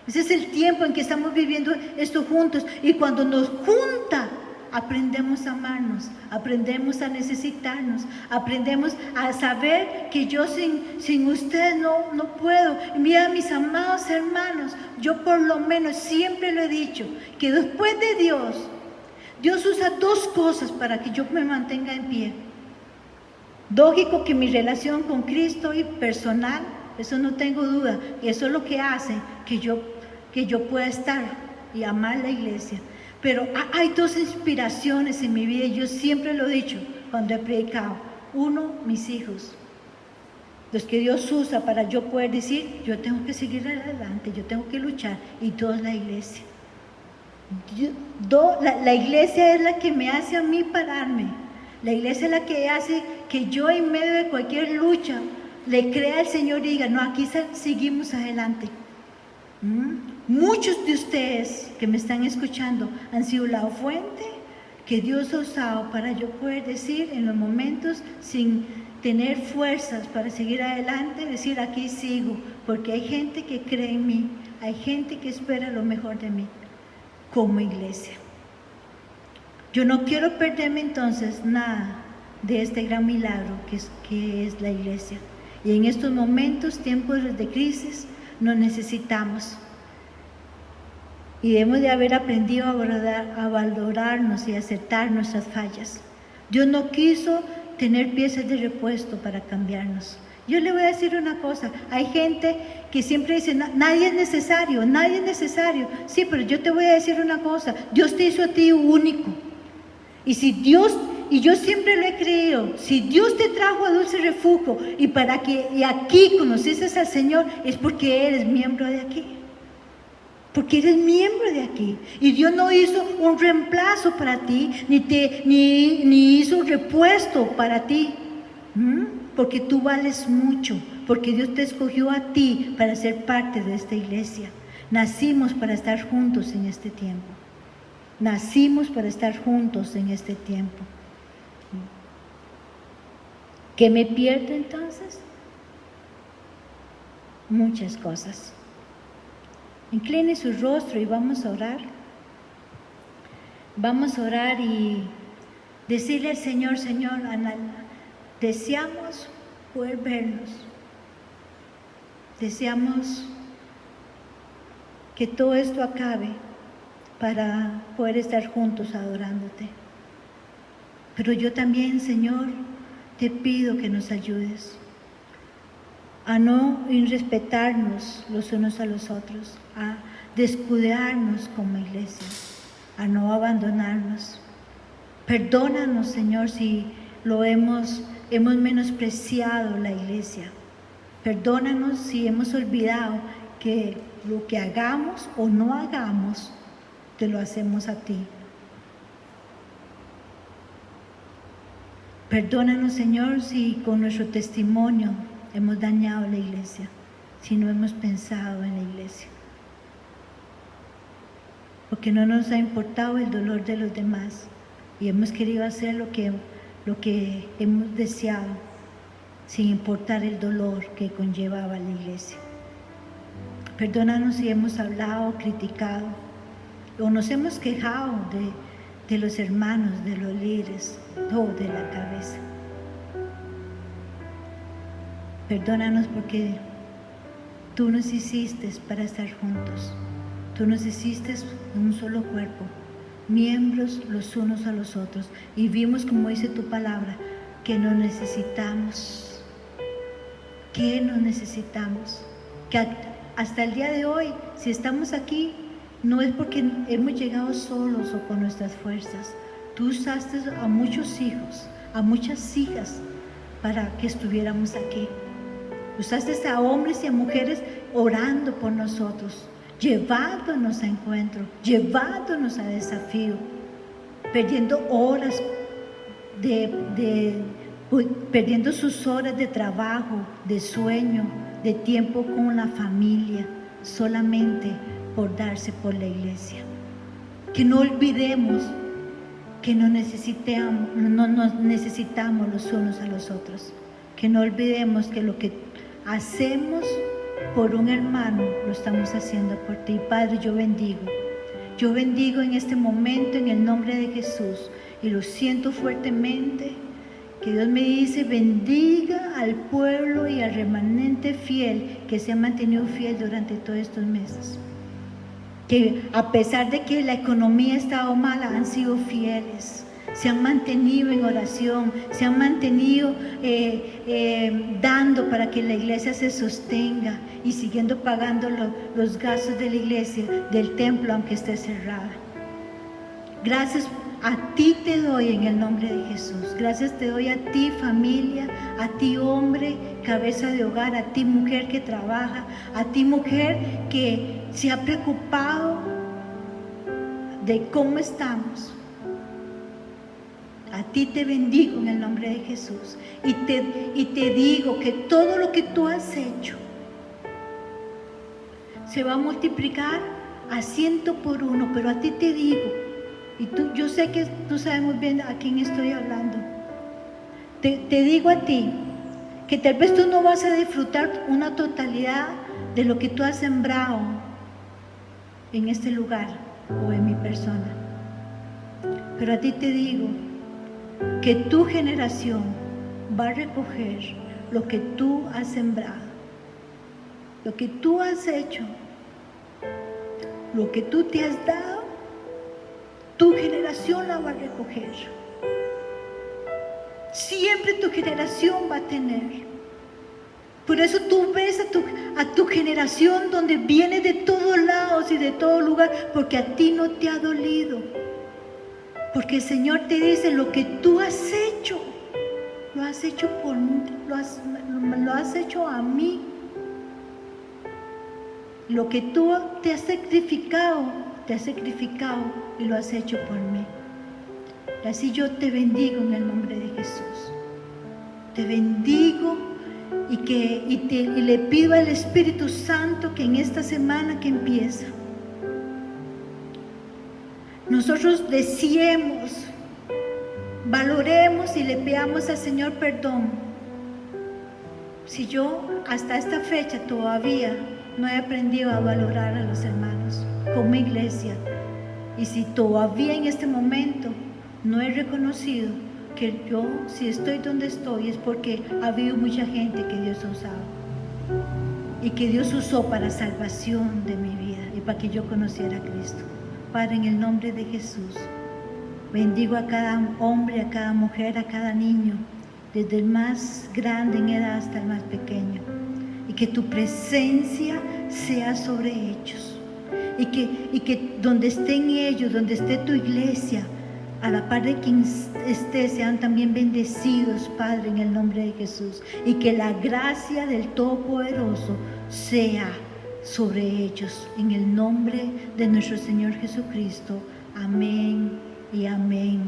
Ese es el tiempo en que estamos viviendo esto juntos. Y cuando nos junta, aprendemos a amarnos, aprendemos a necesitarnos, aprendemos a saber que yo sin ustedes no puedo. Y mira, mis amados hermanos, yo por lo menos siempre lo he dicho, que después de Dios usa dos cosas para que yo me mantenga en pie. Lógico que mi relación con Cristo y personal, eso no tengo duda, y eso es lo que hace que yo pueda estar y amar la iglesia. Pero hay dos inspiraciones en mi vida, y yo siempre lo he dicho cuando he predicado. Uno, mis hijos. los que Dios usa para yo poder decir, yo tengo que seguir adelante, yo tengo que luchar, y toda la iglesia. La iglesia es la que me hace a mí pararme. La iglesia es la que hace que yo en medio de cualquier lucha le crea al Señor y diga, no, aquí seguimos adelante. Muchos de ustedes que me están escuchando han sido la fuente que Dios ha usado para yo poder decir en los momentos sin tener fuerzas para seguir adelante, decir aquí sigo, porque hay gente que cree en mí, hay gente que espera lo mejor de mí como iglesia. Yo no quiero perderme entonces nada de este gran milagro que es la iglesia. Y en estos momentos, tiempos de crisis, nos necesitamos. Y debemos de haber aprendido a valorarnos y aceptar nuestras fallas. Dios no quiso tener piezas de repuesto para cambiarnos. Yo le voy a decir una cosa, hay gente que siempre dice, nadie es necesario, nadie es necesario. Sí, pero yo te voy a decir una cosa, Dios te hizo a ti único. Y si Dios, y yo siempre lo he creído, si Dios te trajo a Dulce Refugio y aquí conocieses al Señor, es porque eres miembro de aquí. Porque eres miembro de aquí. Y Dios no hizo un reemplazo para ti, ni hizo un repuesto para ti. Porque tú vales mucho, porque Dios te escogió a ti para ser parte de esta iglesia. Nacimos para estar juntos en este tiempo. Nacimos para estar juntos en este tiempo. ¿Qué me pierdo entonces? Muchas cosas. Incline su rostro y vamos a orar. Vamos a orar y decirle al Señor, Señor, deseamos poder vernos. Deseamos que todo esto acabe para poder estar juntos adorándote. Pero yo también, Señor, te pido que nos ayudes a no irrespetarnos los unos a los otros, a descuidarnos como iglesia, a no abandonarnos. Perdónanos, Señor, si hemos menospreciado la iglesia. Perdónanos si hemos olvidado que lo que hagamos o no hagamos, te lo hacemos a ti. Perdónanos, Señor, si con nuestro testimonio hemos dañado la iglesia, si no hemos pensado en la iglesia. Porque no nos ha importado el dolor de los demás y hemos querido hacer lo que hemos deseado, sin importar el dolor que conllevaba la iglesia. Perdónanos si hemos hablado, criticado, o nos hemos quejado de los hermanos, de los líderes, o de la cabeza. Perdónanos porque tú nos hiciste para estar juntos. Tú nos hiciste en un solo cuerpo, miembros los unos a los otros. Y vimos, como dice tu palabra, que nos necesitamos. Que nos necesitamos. Que hasta el día de hoy, si estamos aquí, no es porque hemos llegado solos o con nuestras fuerzas. Tú usaste a muchos hijos, a muchas hijas para que estuviéramos aquí. Usaste a hombres y a mujeres orando por nosotros, llevándonos a encuentro, llevándonos a desafío, perdiendo horas perdiendo sus horas de trabajo, de sueño, de tiempo con la familia, solamente por darse por la iglesia. Que no olvidemos que nos necesitamos los unos a los otros. Que no olvidemos que lo que hacemos por un hermano lo estamos haciendo por ti. Padre, yo bendigo en este momento en el nombre de Jesús, y lo siento fuertemente, que Dios me dice: bendiga al pueblo y al remanente fiel que se ha mantenido fiel durante todos estos meses, que a pesar de que la economía ha estado mala, han sido fieles, se han mantenido en oración, se han mantenido dando para que la iglesia se sostenga y siguiendo pagando los gastos de la iglesia, del templo, aunque esté cerrada. Gracias a ti te doy en el nombre de Jesús. Gracias te doy a ti, familia, a ti, hombre, cabeza de hogar, a ti, mujer que trabaja, a ti, mujer que se ha preocupado de cómo estamos. A ti te bendigo en el nombre de Jesús y te digo que todo lo que tú has hecho se va a multiplicar a 100 por 1, pero a ti te digo, y yo sé que tú sabes muy bien a quién estoy hablando, te digo a ti que tal vez tú no vas a disfrutar una totalidad de lo que tú has sembrado en este lugar o en mi persona, pero a ti te digo que tu generación va a recoger lo que tú has sembrado, lo que tú has hecho, lo que tú te has dado, tu generación la va a recoger. Siempre tu generación va a tener. Por eso tú ves a tu generación donde viene de todos lados y de todo lugar, porque a ti no te ha dolido. Porque el Señor te dice, lo que tú has hecho, lo has hecho por mí, lo has hecho a mí. Lo que tú te has sacrificado y lo has hecho por mí. Y así yo te bendigo en el nombre de Jesús. Te bendigo y le pido al Espíritu Santo que en esta semana que empieza, nosotros deseemos, valoremos y le pidamos al Señor perdón. Si yo hasta esta fecha todavía no he aprendido a valorar a los hermanos como iglesia, y si todavía en este momento no he reconocido que yo, si estoy donde estoy, es porque ha habido mucha gente que Dios ha usado y que Dios usó para salvación de mi vida y para que yo conociera a Cristo. Padre, en el nombre de Jesús, bendigo a cada hombre, a cada mujer, a cada niño, desde el más grande en edad hasta el más pequeño, y que tu presencia sea sobre ellos, y que donde estén ellos, donde esté tu iglesia, a la par de quien esté, sean también bendecidos, Padre, en el nombre de Jesús, y que la gracia del Todopoderoso sea sobre ellos, en el nombre de nuestro Señor Jesucristo. Amén y amén.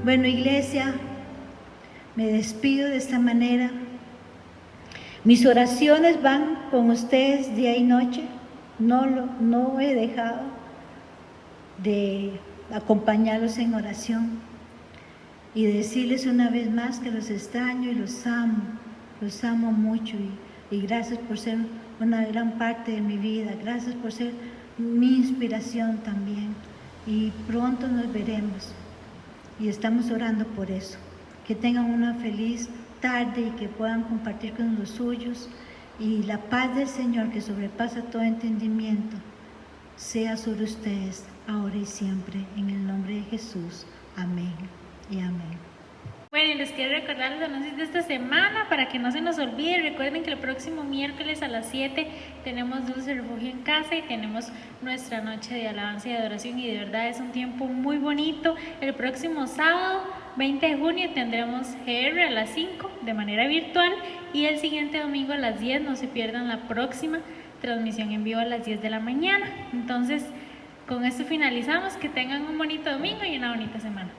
Bueno, iglesia, me despido de esta manera. Mis oraciones van con ustedes día y noche. No he dejado de acompañarlos en oración y decirles una vez más que los extraño y los amo mucho, y gracias por ser una gran parte de mi vida, gracias por ser mi inspiración también, y pronto nos veremos y estamos orando por eso. Que tengan una feliz tarde y que puedan compartir con los suyos, y la paz del Señor, que sobrepasa todo entendimiento, sea sobre ustedes ahora y siempre, en el nombre de Jesús. Amén y amén. Bueno, y les quiero recordar los anuncios de esta semana para que no se nos olvide. Recuerden que el próximo miércoles a las 7 tenemos Dulce Refugio en casa y tenemos nuestra noche de alabanza y de adoración, y de verdad es un tiempo muy bonito. El próximo sábado 20 de junio tendremos GR a las 5 de manera virtual, y el siguiente domingo a las 10, no se pierdan la próxima transmisión en vivo a las 10 de la mañana. Entonces, con esto finalizamos. Que tengan un bonito domingo y una bonita semana.